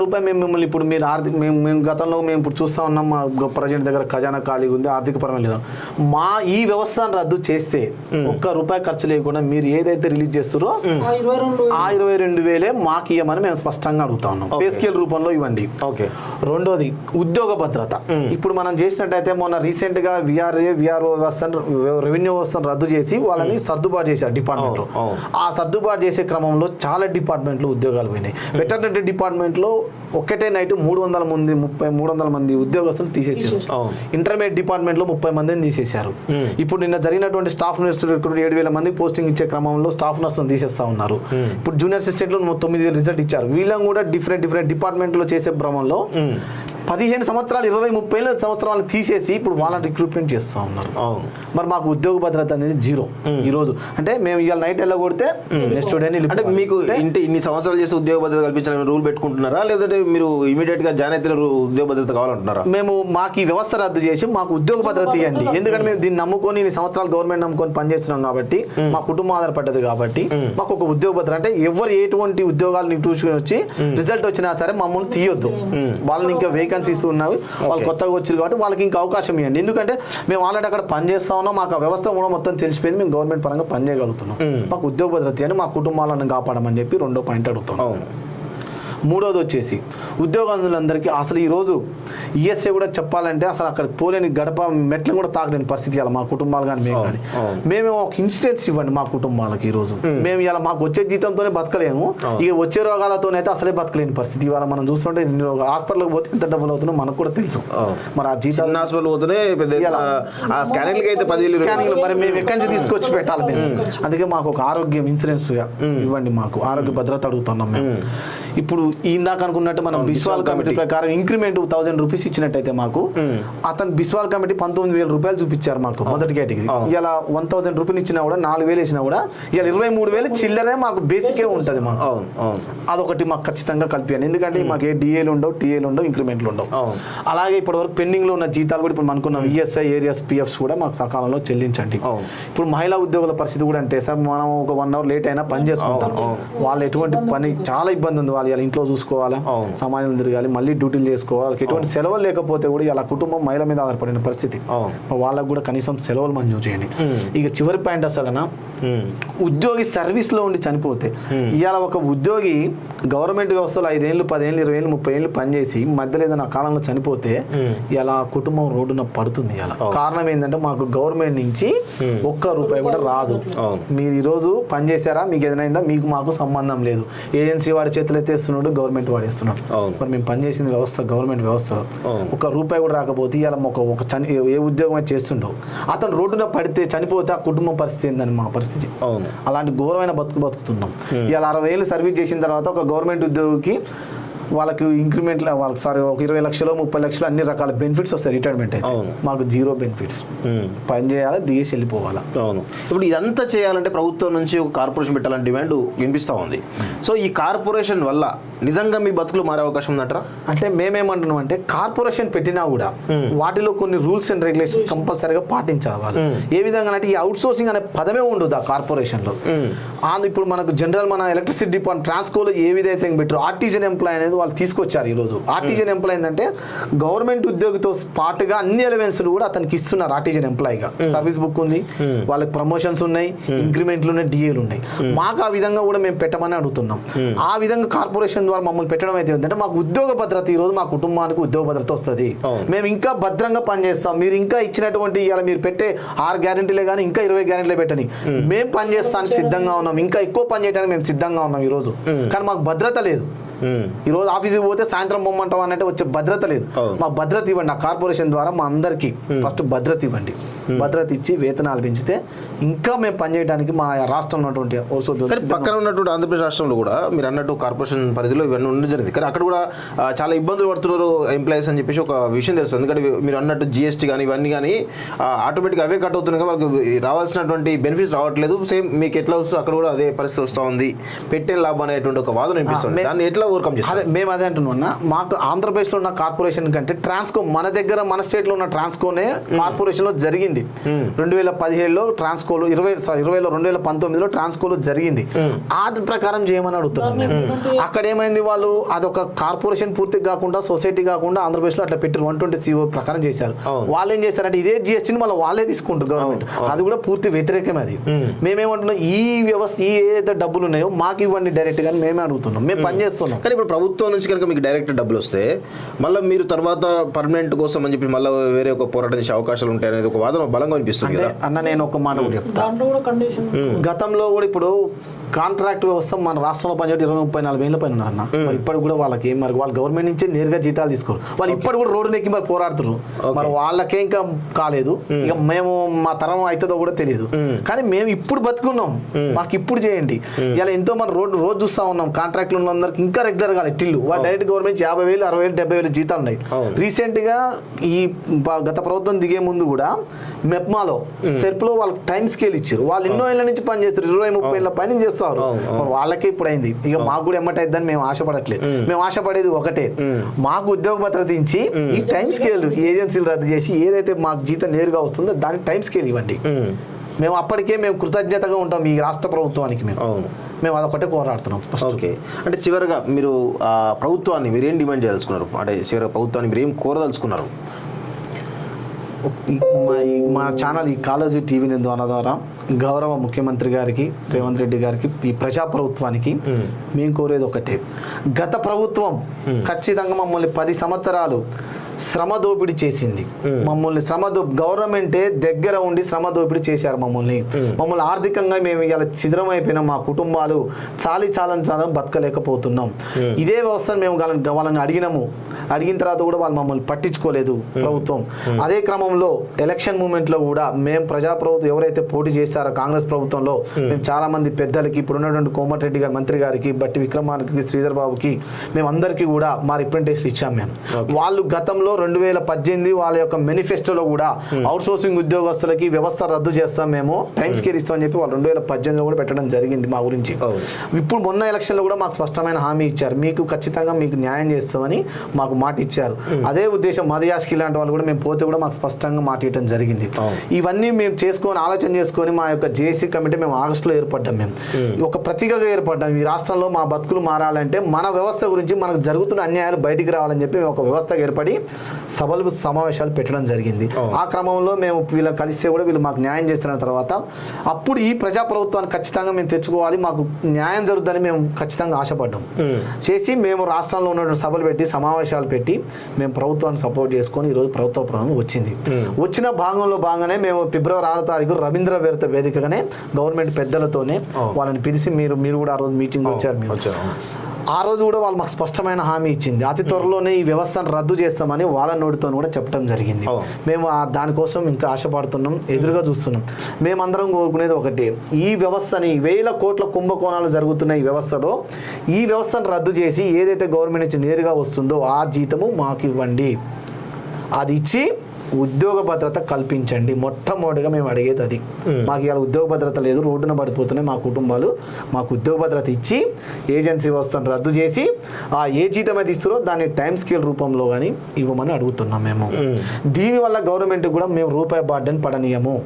రూపాయి మేము మిమ్మల్ని ఇప్పుడు మీరు మేము గతంలో మేము ఇప్పుడు చూస్తా ఉన్నాం మా ప్రజెంట్ దగ్గర ఖజానా ఖాళీగా ఉంది, ఆర్థిక పరమైన లేదు. మా ఈ వ్యవస్థను రద్దు చేస్తే ఒక్క రూపాయి ఖర్చు లేకుండా మీరు ఏదైతే రిలీజ్ చేస్తారో ఆ 22,000 మాకు ఇవ్వమని మేము స్పష్టంగా అడుగుతా ఉన్నాం. పే స్కేల్ రూపంలో ఇవ్వండి. రెండోది ఉద్యోగ భద్రత. ఇప్పుడు మనం చేసినట్టయితే మొన్న రీసెంట్ గా విఆర్ఓ వ్యవస్థను రెవెన్యూ వ్యవస్థను రద్దు చేసి వాళ్ళని సర్దుబాటు చేశారు డిపార్ట్మెంట్ లో. ఆ సర్దుబాటు చేసే క్రమంలో చాలా డిపార్ట్మెంట్లు ఉద్యోగాలు పోయినాయి. వెటర్నరీ డిపార్ట్మెంట్లో ఒక్కటే నైట్ 300 మంది ఉద్యోగస్తులు తీసేసారు. ఇంటర్మీడియట్ డిపార్ట్మెంట్లో 30 మందిని తీసేశారు. ఇప్పుడు నిన్న జరిగినటువంటి స్టాఫ్ నర్సు 7,000 మందికి పోస్టింగ్ ఇచ్చే క్రమంలో స్టాఫ్ నర్సులను తీసేస్తా ఉన్నారు. ఇప్పుడు జూనియర్ అసిస్టెంట్లో 9,000 రిజల్ట్ ఇచ్చారు. వీళ్ళని కూడా డిఫరెంట్ డిపార్ట్మెంట్లో చేసే క్రమంలో 15 సంవత్సరాలు 20-30 సంవత్సరాలు తీసేసి ఇప్పుడు వాళ్ళని రిక్రూట్మెంట్ చేస్తూ ఉన్నారు. మరి మాకు ఉద్యోగ భద్రత అనేది జీరో ఈ రోజు. అంటే మేము ఇవాళ నైట్ వెళ్ళగొడితే నెక్స్ట్ డే అంటే మీకు ఇన్ని సంవత్సరాలు చేసి ఉద్యోగ భద్రత కల్పించాలని రూల్ పెట్టుకుంటున్నారా, లేదంటే మీరు ఇమీడియట్ గా జాయిన్ అయితే ఉద్యోగ భద్రత కావాలంటున్నారా? మేము మాకు ఈ వ్యవస్థ రద్దు చేసి మాకు ఉద్యోగ భద్రత ఇవ్వండి. ఎందుకంటే మేము దీన్ని నమ్ముకొని ఇన్ని సంవత్సరాలు గవర్నమెంట్ నమ్ముకొని పనిచేస్తున్నాం కాబట్టి మా కుటుంబం ఆధారపడ్డది కాబట్టి మాకు ఒక ఉద్యోగ భద్రత అంటే ఎవరు ఎటువంటి ఉద్యోగాలు నిట్టూసుకొని వచ్చి రిజల్ట్ వచ్చినా సరే మమ్మల్ని తీయొద్దు. వాళ్ళని ఇంకా వేకెన్సీస్ ఉన్నాయి, వాళ్ళు కొత్తగా వచ్చారు కాబట్టి వాళ్ళకి ఇంకా అవకాశం ఇవ్వండి. ఎందుకంటే మేము ఆల్రెడీ అక్కడ పనిచేస్తా ఉన్నాం, మాకు ఆ వ్యవస్థ కూడా మొత్తం తెలిసిపోయింది, మేము గవర్నమెంట్ పరంగా పనిచేయగలుగుతున్నాం. మాకు ఉద్యోగ భద్రత అని మా కుటుంబాలను కాపాడమని చెప్పి రెండో పాయింట్ అడుగుతున్నాం. మూడోది వచ్చేసి ఉద్యోగస్తులందరికీ అసలు ఈరోజు ఈఎస్ఐ కూడా చెప్పాలంటే అసలు అక్కడ పోలేని గడప మెట్లను కూడా తాకలేని పరిస్థితి ఇలా మా కుటుంబాలు కానీ మేము కానీ. మేము ఒక ఇన్స్టెన్స్ ఇవ్వండి మా కుటుంబాలకి. ఈరోజు మేము ఇలా మాకు వచ్చే జీతంతోనే బతకలేము, ఇక వచ్చే రోగాలతోనైతే అసలే బతకలేని పరిస్థితి. ఇవాళ మనం చూస్తుంటే హాస్పిటల్కి పోతే ఎంత డబ్బులు అవుతుందో మనకు కూడా తెలుసు. మరి ఆ జీతాలు హాస్పిటల్ పోతేనే స్కానింగ్ మరి మేము ఎక్కడి నుంచి తీసుకొచ్చి పెట్టాలి మేము. అందుకే మాకు ఒక ఆరోగ్యం ఇన్సూరెన్స్గా ఇవ్వండి, మాకు ఆరోగ్య భద్రత అడుగుతున్నాం మేము. ఇప్పుడు ఇందాక అనుకున్నట్టు మనం బిస్వాల్ కమిటీ ప్రకారం ఇంక్రిమెంట్ 1,000 రూపీస్ ఇచ్చినట్టయితే మాకు అతను బిస్వాల్ కమిటీ 19,000 రూపాయలు చూపించారు మాకు మొదటి కేటగిరీ. ఇలా 1,000 రూపీలు ఇచ్చినా కూడా 4,000 వేసినా కూడా ఇలా 23,000 చిల్లరే మాకు బేసికే ఉంటుంది మాకు. అదొకటి మాకు ఖచ్చితంగా కలిపియండి. ఎందుకంటే మాకు ఏ డిఏలు ఉండవు, టీఏలు ఉండవు, ఇంక్రిమెంట్లు ఉండవు. అలాగే ఇప్పటివరకు పెండింగ్లో ఉన్న జీతాలు కూడా ఇప్పుడు అనుకున్నాం ఈఎస్ఐ ఏరియాస్ పిఎఫ్స్ కూడా మాకు సకాలంలో చెల్లించండి. ఇప్పుడు మహిళా ఉద్యోగుల పరిస్థితి కూడా అంటే సార్ మనం ఒక 1 అవర్ లేట్ అయినా పని చేసుకుంటాం, వాళ్ళు ఎటువంటి పని చాలా ఇబ్బంది ఉంది. వాళ్ళు ఇలా ఇంట్లో చూసుకోవాలా, సమాజం తిరగాలి, మళ్ళీ డ్యూటీలు చేసుకోవాలి, ఎటువంటి సెలవులు లేకపోతే కూడా ఇలా కుటుంబం మహిళ మీద ఆధారపడిన పరిస్థితి. వాళ్ళకు కూడా కనీసం సెలవులు మంజూరు చేయండి. ఇక చివరి పాయింట్ అసలు ఉద్యోగి సర్వీస్లో ఉండి చనిపోతే ఇవాళ ఒక ఉద్యోగి గవర్నమెంట్ వ్యవస్థలో 5 ఏళ్ళు 10 ఏళ్ళు 20 ఏళ్ళు 30 ఏళ్ళు పనిచేసి మధ్యలో ఏదైనా కాలంలో చనిపోతే ఇలా కుటుంబం రోడ్డున పడుతుంది. ఇలా కారణం ఏంటంటే మాకు గవర్నమెంట్ నుంచి ఒక్క రూపాయి కూడా రాదు. మీరు ఈరోజు పనిచేశారా, మీకు ఏదైనా మీకు మాకు సంబంధం లేదు. ఏజెన్సీ వాడి చేతులు ఎత్తేస్తున్నాడు, గవర్నమెంట్ వాడేస్తున్నాడు. మరి మేము పనిచేసిన వ్యవస్థ గవర్నమెంట్ వ్యవస్థలో ఒక్క రూపాయి కూడా రాకపోతే ఇలా ఒక ఏ ఉద్యోగం చేస్తుండవు అతను రోడ్డున పడితే చనిపోతే ఆ కుటుంబం పరిస్థితి ఏందని మా పరిస్థితి. అలాంటి ఘోరమైన బతుకుతున్నాం. ఇలా 60 ఏళ్ళు సర్వీస్ చేసిన తర్వాత ఒక గవర్నమెంట్ ఉద్యోగికి వాళ్ళకి ఇంక్రిమెంట్ వాళ్ళకి ఒక 20 లక్షలు 30 లక్షలు అన్ని రకాల బెనిఫిట్స్ వస్తాయి. రిటైర్మెంట్ అయితే మాకు జీరో బెనిఫిట్స్. పని చేయాలి, దిగేసి వెళ్ళిపోవాలి. అవును. ఇప్పుడు ఇదంతా చేయాలంటే ప్రభుత్వం నుంచి ఒక కార్పొరేషన్ పెట్టాలని డిమాండ్ వినిపిస్తూ ఉంది. సో ఈ కార్పొరేషన్ వల్ల నిజంగా మీ బతుకులు మారే అవకాశం ఉందంటారా? అంటే మేమేమంటున్నాం అంటే కార్పొరేషన్ పెట్టినా కూడా వాటిలో కొన్ని రూల్స్ అండ్ రెగ్యులేషన్స్ కంపల్సరీగా పాటించాలి వాళ్ళు. ఏ విధంగా అంటే ఈ అవుట్ సోర్సింగ్ అనే పదమే ఉండదు ఆ కార్పొరేషన్లో. ఇప్పుడు మనకు జనరల్ మన ఎలక్ట్రిసిటీ డిపార్ట్మెంట్ ట్రాన్స్కోలో ఏ విధంగా పెట్టారు ఆర్టిజన్ ఎంప్లాయ్ అనేది వాళ్ళు తీసుకొచ్చారు ఈరోజు. ఆర్టిజన్ ఎంప్లాయ్ ఏంటంటే గవర్నమెంట్ ఉద్యోగితో పాటుగా అన్ని ఎలిమెంట్స్ కూడా అతనికి ఇస్తున్నారు. ఆర్టిజన్ ఎంప్లాయ్గా సర్వీస్ బుక్ ఉంది, వాళ్ళకి ప్రమోషన్స్ ఉన్నాయి, ఇంక్రిమెంట్లు ఉన్నాయి, డిఏలు ఉన్నాయి. మాకు ఆ విధంగా కూడా మేము పెట్టమని అడుగుతున్నాం. ఆ విధంగా కార్పొరేషన్ ద్వారా మమ్మల్ని పెట్టడం అయితే ఏంటంటే మాకు ఉద్యోగ భద్రత, ఈ రోజు మా కుటుంబానికి ఉద్యోగ భద్రత వస్తుంది. మేము ఇంకా భద్రంగా పనిచేస్తాం. మీరు ఇంకా ఇచ్చినటువంటి ఇవాళ మీరు పెట్టే 6 గ్యారెంటీలే కానీ ఇంకా 20 గ్యారెంటీలే పెట్టని మేము పనిచేస్తానికి సిద్ధంగా ఉన్నాం. ఇంకా ఎక్కువ పని చేయడానికి మేము సిద్ధంగా ఉన్నాం ఈరోజు. కానీ మాకు భద్రత లేదు. ఈ రోజు ఆఫీస్కి పోతే సాయంత్రం పొమ్మంటాం అన్నట్టు వచ్చే భద్రత లేదు. మాకు భద్రత ఇవ్వండి. ఆ కార్పొరేషన్ ద్వారా మా అందరికీ ఫస్ట్ భద్రత ఇవ్వండి. భద్రత ఇచ్చి వేతనాలు పెంచితే ఇంకా మేము పనిచేయడానికి మా రాష్ట్రంలో ఉన్నటువంటి పక్కన ఉన్నటువంటి ఆంధ్రప్రదేశ్ రాష్ట్రంలో కూడా మీరు అన్నట్టు కార్పొరేషన్ పరిధిలో ఇవన్నీ ఉండడం జరిగింది. కానీ అక్కడ కూడా చాలా ఇబ్బందులు పడుతున్నారు ఎంప్లాయీస్ అని చెప్పేసి ఒక విషయం తెలుస్తుంది. ఎందుకంటే మీరు అన్నట్టు జిఎస్టీ కానీ ఇవన్నీ కానీ ఆటోమేటిక్గా అవే కట్ అవుతున్నాయి. వాళ్ళకి రావాల్సినటువంటి బెనిఫిట్స్ రావట్లేదు. సేమ్ మీకు ఎట్లా వస్తుందో అక్కడ కూడా అదే పరిస్థితి వస్తూ ఉంది. పెట్టే లాభం అనేటువంటి ఒక వాదన వినిపిస్తుంది. దాన్ని ఎట్లా ఓవర్కమ్ చేస్తారు? అదే మేము అదే అంటున్నా. మాకు ఆంధ్రప్రదేశ్లో ఉన్న కార్పొరేషన్ కంటే ట్రాన్స్కో మన దగ్గర మన స్టేట్లో ఉన్న ట్రాన్స్కోనే కార్పొరేషన్లో జరిగింది. 2017లో ట్రాన్స్కోలో 2019లో ట్రాన్స్కోలో జరిగింది. ఆ ప్రకారం చేయమని అడుగుతున్నాం మేము. అక్కడ ఏమైంది, వాళ్ళు అదొక కార్పొరేషన్ పూర్తిగా కాకుండా సొసైటీ కాకుండా ఆంధ్రప్రదేశ్లో అట్లా పెట్టి 120 CO ప్రకారం చేశారు. వాళ్ళు ఏం చేశారంటే ఇదే జిఎస్టీని మళ్ళీ వాళ్ళే తీసుకుంటారు గవర్నమెంట్. అది కూడా పూర్తి వ్యతిరేకమే. అది మేమేమంటున్నాం, ఈ వ్యవస్థ ఈ ఏదైతే డబ్బులు ఉన్నాయో మాకు ఇవ్వండి డైరెక్ట్ గా మేమే అడుగుతున్నాం. మేము పనిచేస్తున్నాం. కానీ ఇప్పుడు ప్రభుత్వం నుంచి కనుక మీకు డైరెక్ట్ డబ్బులు వస్తే మళ్ళీ మీరు తర్వాత పర్మనెంట్ కోసం అని చెప్పి మళ్ళీ వేరే ఒక పోరాటం చేసే అవకాశాలు ఉంటాయి అనేది ఒక వాదన బలంగా అనిపిస్తుంది కదా అన్న. నేను ఒక మాట చెప్తాను. గతంలో కూడా ఇప్పుడు కాంట్రాక్ట్ వ్యవస్థ మన రాష్ట్రంలో పనిచేయడం 20-34 వేల పైన ఉన్నారన్న. మరి ఇప్పటికి కూడా వాళ్ళకి ఏం మరి వాళ్ళు గవర్నమెంట్ నుంచే నేరుగా జీతాలు తీసుకోరు. వాళ్ళు ఇప్పటి కూడా రోడ్డు ఎక్కి మరి పోరాడుతున్నారు. మరి వాళ్ళకే ఇంకా కాలేదు. ఇక మేము మా తరం అవుతుందో కూడా తెలియదు. కానీ మేము ఇప్పుడు బతుకున్నాం. మాకు ఇప్పుడు చేయండి. ఇలా ఎంతో మంది రోజు చూస్తా ఉన్నాం. కాంట్రాక్ట్లు ఉన్న అందరికి ఇంకా రెగ్యులర్ గా టిల్లు వాళ్ళు డైరెక్ట్ గవర్నమెంట్ 50,000, 60,000, 70,000 జీతాలు ఉన్నాయి. రీసెంట్ గా ఈ గత ప్రభుత్వం దిగే ముందు కూడా మెప్మాలో సెర్ప్లో వాళ్ళకి టైం స్కేల్ ఇచ్చారు. వాళ్ళు ఎన్నో ఏళ్ళ నుంచి పని చేస్తారు. 20-30 ఏళ్ళ పైన చేస్తారు. వాళ్ళకే ఇప్పుడు అయింది. ఇక మాకు కూడా ఎమ్మటైద్దని మేము ఆశపడట్లేదు. మేము ఆశపడేది ఒకటే, మాకు ఉద్యోగ భద్రత ఇచ్చి ఈ టైం స్కేల్ ఏజెన్సీలు రద్దు చేసి ఏదైతే మాకు జీతం నేరుగా వస్తుందో దానికి టైం స్కేల్ ఇవ్వండి. మేము అప్పటికే మేము కృతజ్ఞతగా ఉంటాం ఈ రాష్ట్ర ప్రభుత్వానికి. మేము అదొకటే పోరాడుతున్నాం. ఓకే, అంటే చివరిగా మీరు ప్రభుత్వాన్ని మీరు ఏం డిమాండ్ చేయదలుచుకున్నారు? అంటే చివరిగా ప్రభుత్వాన్ని మీరు ఏం కోరదలుచుకున్నారు? మా ఛానల్ ఈ కాలేజీ టీవీ ద్వారా గౌరవ ముఖ్యమంత్రి గారికి, రేవంత్ రెడ్డి గారికి, ఈ ప్రజాప్రభుత్వానికి మేము కోరేది ఒకటే. గత ప్రభుత్వం ఖచ్చితంగా మమ్మల్ని 10 సంవత్సరాలు శ్రమ దోపిడీ చేసింది. మమ్మల్ని గవర్నమెంటే దగ్గర ఉండి శ్రమ దోపిడీ చేశారు. మమ్మల్ని ఆర్థికంగా మేము ఇలా చిద్రమైపోయినాం. మా కుటుంబాలు చాలని బతకలేకపోతున్నాం. ఇదే వ్యవస్థను మేము వాళ్ళని అడిగిన తర్వాత కూడా వాళ్ళు మమ్మల్ని పట్టించుకోలేదు ప్రభుత్వం. అదే క్రమంలో ఎలక్షన్ మూమెంట్లో కూడా మేము ప్రజాప్రభుత్వం ఎవరైతే పోటీ చేశారో కాంగ్రెస్ ప్రభుత్వంలో మేము చాలా మంది పెద్దలకి, ఇప్పుడు ఉన్నటువంటి కోమటిరెడ్డి గారి మంత్రి గారికి, బట్టి విక్రమార్కకి, శ్రీధర్ బాబుకి మేము అందరికీ కూడా మా రిప్రజెంటేషన్ ఇచ్చాం. మేము వాళ్ళు గతంలో 2018 వాళ్ళ యొక్క మేనిఫెస్టోలో కూడా అవుట్ సోర్సింగ్ ఉద్యోగస్తులకి వ్యవస్థ రద్దు చేస్తాం, మేము టైం స్కేల్ ఇస్తామని చెప్పి వాళ్ళు 2018లో కూడా పెట్టడం జరిగింది మా గురించి. ఇప్పుడు మొన్న ఎలక్షన్లో కూడా మాకు స్పష్టమైన హామీ ఇచ్చారు, మీకు ఖచ్చితంగా మీకు న్యాయం చేస్తామని మాకు మాట ఇచ్చారు. అదే ఉద్దేశం మధుయాష్కి లాంటి వాళ్ళు కూడా మేము పోతే కూడా మాకు స్పష్టంగా మాట ఇవ్వడం జరిగింది. ఇవన్నీ మేము ఆలోచన చేసుకొని మా యొక్క జేఏసీ కమిటీ మేము ఆగస్టులో ఏర్పడ్డాం. మేము ఒక ప్రతీకగా ఏర్పడ్డాం. ఈ రాష్ట్రంలో మా బతుకులు మారాలంటే మన వ్యవస్థ గురించి మనకు జరుగుతున్న అన్యాయాలు బయటికి రావాలని చెప్పి ఒక వ్యవస్థగా ఏర్పడి సమావేశాలు పెట్టడం జరిగింది. ఆ క్రమంలో మేము వీళ్ళని కలిస్తే కూడా వీళ్ళు మాకు న్యాయం చేస్తున్న తర్వాత అప్పుడు ఈ ప్రజాప్రభుత్వాన్ని ఖచ్చితంగా మేము తెచ్చుకోవాలి, మాకు న్యాయం జరుగుతుందని మేము ఖచ్చితంగా ఆశపడ్డాం. చేసి మేము రాష్ట్రంలో ఉన్న సభలు పెట్టి సమావేశాలు పెట్టి మేము ప్రభుత్వాన్ని సపోర్ట్ చేసుకొని ఈరోజు ప్రభుత్వ ప్రభుత్వం వచ్చింది. వచ్చిన భాగంగానే మేము ఫిబ్రవరి 6వ తారీఖు రవీంద్ర వేదిక వేదికగానే గవర్నమెంట్ పెద్దలతోనే వాళ్ళని పిలిచి మీరు కూడా ఆ రోజు మీటింగ్ వచ్చారు. ఆ రోజు కూడా వాళ్ళు మాకు స్పష్టమైన హామీ ఇచ్చింది, అతి త్వరలోనే ఈ వ్యవస్థను రద్దు చేస్తామని వాళ్ళ నోటితో కూడా చెప్పడం జరిగింది. మేము దానికోసం ఇంకా ఆశపడుతున్నాం, ఎదురుగా చూస్తున్నాం. మేమందరం కోరుకునేది ఒకటి, ఈ వ్యవస్థని 1000 కోట్ల కుంభకోణాలు జరుగుతున్న ఈ వ్యవస్థలో ఈ వ్యవస్థను రద్దు చేసి ఏదైతే గవర్నమెంట్ నుంచి నేరుగా వస్తుందో ఆ జీతము మాకు ఇవ్వండి. అది ఇచ్చి ఉద్యోగ భద్రత కల్పించండి. మొట్టమొదటిగా మేము అడిగేది అది. మాకు ఇవాళ ఉద్యోగ భద్రత లేదు, రోడ్డున పడిపోతున్నాయి మా కుటుంబాలు. మాకు ఉద్యోగ భద్రత ఇచ్చి ఏజెన్సీ వ్యవస్థను రద్దు చేసి ఆ ఏ జీతం అయితే ఇస్తారో దాన్ని టైం స్కేల్ రూపంలో కానీ ఇవ్వమని అడుగుతున్నాం మేము. దీనివల్ల గవర్నమెంట్ కూడా మేము రూపాయి బార్డెన్ పడనీయము.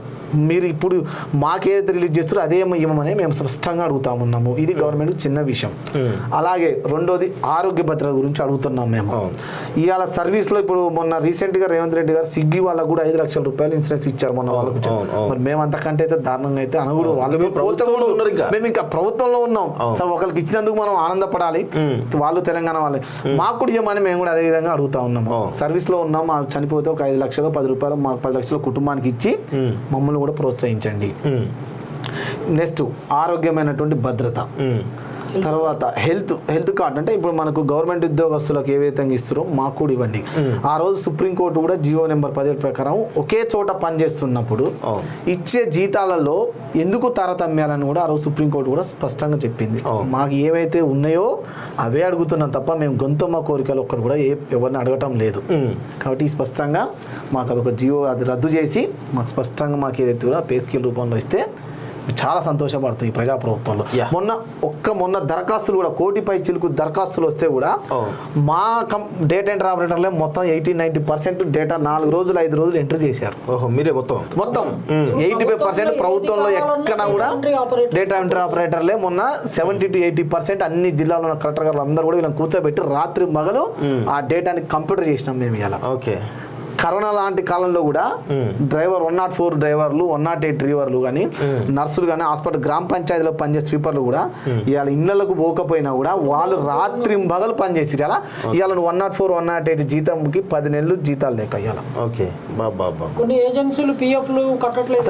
మీరు ఇప్పుడు మాకేదైతే రిలీజ్ చేస్తారో అదే ఇవ్వమని మేము స్పష్టంగా అడుగుతా ఉన్నాము. ఇది గవర్నమెంట్ చిన్న విషయం. అలాగే రెండోది ఆరోగ్య భద్రత గురించి అడుగుతున్నాం మేము. ఇవాళ సర్వీస్లో ఇప్పుడు మొన్న రీసెంట్గా రేవంత్ రెడ్డి గారు స్విగ్గీ వాళ్ళకు కూడా 5 లక్షల రూపాయలు ఇన్సూరెన్స్ ఇచ్చారు మొన్న వాళ్ళకు. మరి మేము అంతకంటే అయితే దారుణంగా అయితే అనకూడదు. వాళ్ళు మేము ఇంకా ప్రభుత్వంలో ఉన్నాం సార్. ఒకరికి ఇచ్చినందుకు మనం ఆనందపడాలి. వాళ్ళు తెలంగాణ వాళ్ళే మాకు కూడా ఇవ్వమని మేము కూడా అదే విధంగా అడుగుతా ఉన్నాము. సర్వీస్లో ఉన్నాం, మాకు చనిపోతే ఒక 5 లక్షలు 10 రూపాయలు మాకు 10 లక్షల కుటుంబానికి ఇచ్చి మమ్మల్ని కూడా ప్రోత్సహించండి. నెక్స్ట్ ఆరోగ్యమైనటువంటి భద్రత. తర్వాత హెల్త్ కార్డ్ అంటే ఇప్పుడు మనకు గవర్నమెంట్ ఉద్యోగస్తులకు ఏ విధంగా ఇస్తారో మాకు కూడా ఇవ్వండి. ఆ రోజు సుప్రీంకోర్టు కూడా జియో నెంబర్ 17 ప్రకారం ఒకే చోట పనిచేస్తున్నప్పుడు ఇచ్చే జీతాలలో ఎందుకు తారతమ్యాలని కూడా ఆ రోజు సుప్రీంకోర్టు కూడా స్పష్టంగా చెప్పింది. మాకు ఏవైతే ఉన్నాయో అవే అడుగుతున్నాం తప్ప మేము గొంతమ్మ కోరికలు ఒక్కటి కూడా ఎవరిని అడగటం లేదు. కాబట్టి స్పష్టంగా మాకు అదొక జియో అది రద్దు చేసి మాకు స్పష్టంగా మాకు ఏదైతే కూడా పే స్కేల్ రూపంలో ఇస్తే చాలా సంతోషపడుతుంది ఈ ప్రజాప్రభుత్వంలో. మొన్న దరఖాస్తులు కూడా 1 కోటి పై చిలుకు దరఖాస్తులు వస్తే కూడా మా డేటా ఎంట్రీ ఆపరేటర్లే మొత్తం 80-90% డేటా 4 రోజులు 5 రోజులు ఎంట్రీ చేశారు. మీరే మొత్తం 85% ప్రభుత్వంలో ఎక్కడ కూడా డేటా ఎంట్రీ ఆపరేటర్లే మొన్న 70-80% అన్ని జిల్లాలో ఉన్న కలెక్టర్ గారు అందరూ కూడా వీళ్ళని కూర్చోబెట్టి రాత్రి మగలు ఆ డేటాని కంప్యూటర్ చేసినాం మేము ఇలా. ఓకే. కరోనా లాంటి కాలంలో కూడా డ్రైవర్ 104 డ్రైవర్లు 108 డ్రైవర్లు కానీ నర్సులు కానీ హాస్పిటల్ గ్రామ పంచాయతీలో పనిచేసే స్వీపర్లు కూడా ఇవాళ ఇళ్లకు పోకపోయినా కూడా వాళ్ళు రాత్రి పగలు పనిచేసి ఇలా ఇవాళ 104 108 జీతంకి 10 నెలలు జీతాలు లేక ఇవాళ. ఓకే. కొన్ని ఏజెన్సీలు పిఎఫ్లు కట్టట్లేదు.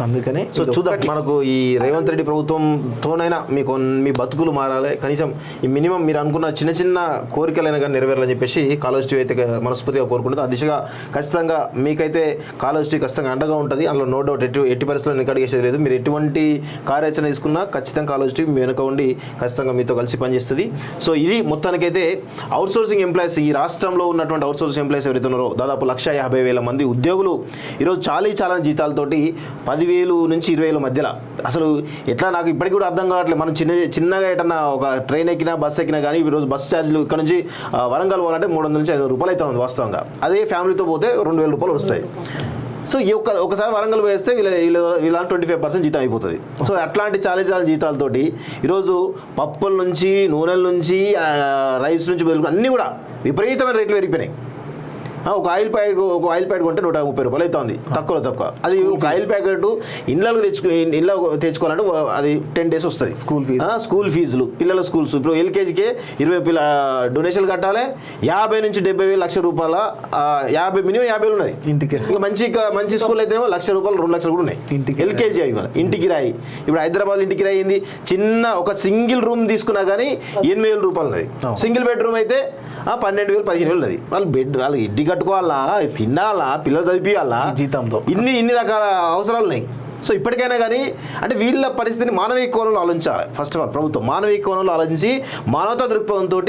అందుకని సో చూద్దాం, మనకు ఈ రేవంత్ రెడ్డి ప్రభుత్వంతోనైనా మీకు మీ బతుకులు మారాలి, కనీసం ఈ మినిమం మీరు అనుకున్న చిన్న చిన్న కోరికలైనా కానీ నెరవేరాలని చెప్పేసి కాలేజ్ అయితే మనస్ఫూర్తిగా కోరుకుంటుంది. ఆ దిశగా ఖచ్చితంగా మీకైతే కాలేజ్ ఖచ్చితంగా అండగా ఉంటుంది. అందులో నో డౌట్. ఎట్టి పరిస్థితుల్లో నేను అడిగేసేది లేదు. మీరు ఎటువంటి కార్యాచరణ తీసుకున్నా ఖచ్చితంగా కాలేజ్ మీ వెనుక ఉండి ఖచ్చితంగా మీతో కలిసి పనిచేస్తుంది. సో ఇది మొత్తానికైతే అవుట్సోర్సింగ్ ఎంప్లాయీస్, ఈ రాష్ట్రంలో ఉన్నటువంటి అవుట్సోర్సింగ్ ఎంప్లాయీస్ ఎవరైతే ఉన్నారో దాదాపు 150,000 మంది ఉద్యోగులు ఈరోజు చాలా జీతాలతోటి 10,000 నుంచి 20,000 మధ్యలో. అసలు ఎట్లా నాకు ఇప్పటికి కూడా అర్థం కావట్లేదు. మనం చిన్నగా ఎటన్నా ఒక ట్రైన్ ఎక్కినా బస్ ఎక్కినా కానీ ఈరోజు బస్ ఛార్జీలు ఇక్కడ నుంచి వరంగల్ పోవాలంటే 300 నుంచి 500 రూపాయలు అవుతుంది వాస్తవంగా. అదే ఫ్యామిలీతో పోతే 2,000 రూపాయలు వస్తాయి. సో ఈ ఒకసారి వరంగల్ వేస్తే వీళ్ళ 25% జీతం అయిపోతుంది. సో అట్లాంటి చాలా జీతాలతోటి ఈరోజు పప్పుల నుంచి నూనెల నుంచి రైస్ నుంచి అన్నీ కూడా విపరీతమైన రేట్లు పెరిగిపోయినాయి. ఒక ఆయిల్ ప్యాకెట్ కొంటే 130 రూపాయలు అవుతుంది, తక్కువ. అది ఒక ఆయిల్ ప్యాకెట్ ఇంట్లో తెచ్చుకోవాలంటే అది 10 days వస్తుంది. స్కూల్ ఫీజులు, పిల్లల స్కూల్స్ ఇప్పుడు ఎల్కేజీకే 20 డొనేషన్ కట్టాలి. 50 నుంచి 70,000 1,00,000 రూపాయల 50 మినిమం 50,000 ఉన్నది ఇంటికి. ఇంకా మంచి స్కూల్ అయితే 1,00,000 రూపాయలు 2 లక్షలు కూడా ఉన్నాయి ఎల్కేజీ. అవి ఇంటికి రాయి ఇప్పుడు హైదరాబాద్ ఇంటికి రాయింది చిన్న ఒక సింగిల్ రూమ్ తీసుకున్నా కానీ 8,000 రూపాయలు ఉన్నది. సింగిల్ బెడ్రూమ్ అయితే 12,000 15,000 ఉన్నది. వాళ్ళు ఇంటికి కట్టుకోవాలా, తినాలా, పిల్లలు చదివియాలా, జీతంతో ఇన్ని రకాల అవసరాలు ఉన్నాయి. సో ఇప్పటికైనా కానీ అంటే వీళ్ళ పరిస్థితిని మానవీయ కోణంలో ఆలోచించాలి. ఫస్ట్ ఆఫ్ ఆల్ ప్రభుత్వం మానవీయ కోణంలో ఆలోచించి మానవతా దృక్పథంతో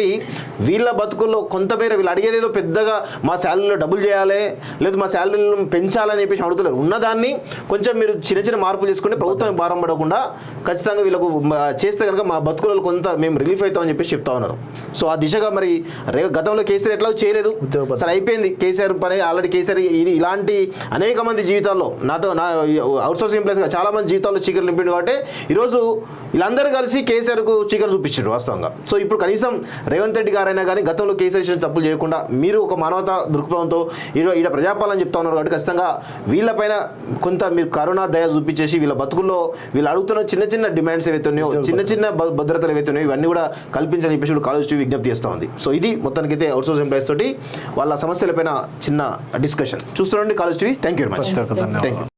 వీళ్ళ బతుకుల్లో కొంతమేర వీళ్ళు అడిగేది ఏదో పెద్దగా మా శాలరీలో డబుల్ చేయాలి లేదు మా శాలరీలను పెంచాలని చెప్పేసి అడుగుతున్నారు. ఉన్నదాన్ని కొంచెం మీరు చిన్న మార్పులు చేసుకుంటే ప్రభుత్వం భారం పడకుండా ఖచ్చితంగా వీళ్ళకు చేస్తే కనుక మా బతుకులలో కొంత మేము రిలీఫ్ అవుతామని చెప్పేసి చెప్తా ఉన్నారు. సో ఆ దిశగా మరి గతంలో కేసీఆర్ ఎట్లా చేయలేదు, సరే అయిపోయింది కేసీఆర్ పని. ఆల్రెడీ కేసీఆర్ ఇలాంటి అనేక మంది జీవితాల్లో అవుట్సోర్సింగ్ ఎంప్లాయీస్గా చాలా మంది జీవితాల్లో చీకలు నింపిండు కాబట్టి ఈరోజు వీళ్ళందరూ కలిసి కేసీఆర్కు చీకలు చూపించారు వాస్తవంగా. సో ఇప్పుడు కనీసం రేవంత్ రెడ్డి గారైనా కానీ గతంలో కేసీఆర్ చేసిన తప్పులు చేయకుండా మీరు ఒక మానవతా దృక్పథంతో ఈడ ప్రజాపాలన చెప్తా ఉన్నారు కాబట్టి ఖచ్చితంగా వీళ్ళపైన కొంత మీరు కరుణ దయ చూపించేసి వీళ్ళ బతుకుల్లో వీళ్ళు అడుగుతున్న చిన్న డిమాండ్స్ ఏవైతే ఉన్నాయో చిన్న భద్రతలు ఏవైతే ఉన్నాయో ఇవన్నీ కూడా కల్పించని చెప్పేసి కాలేజ్ టీవీ విజ్ఞప్తి చేస్తూ ఉంది. సో ఇది మొత్తానికైతే అవుట్సోర్స్ ఎంప్లాయీస్ తోటి వాళ్ళ సమస్యలపైన చిన్న డిస్కషన్ చూస్తున్నాండి college TV. Thank you very much. Thank you.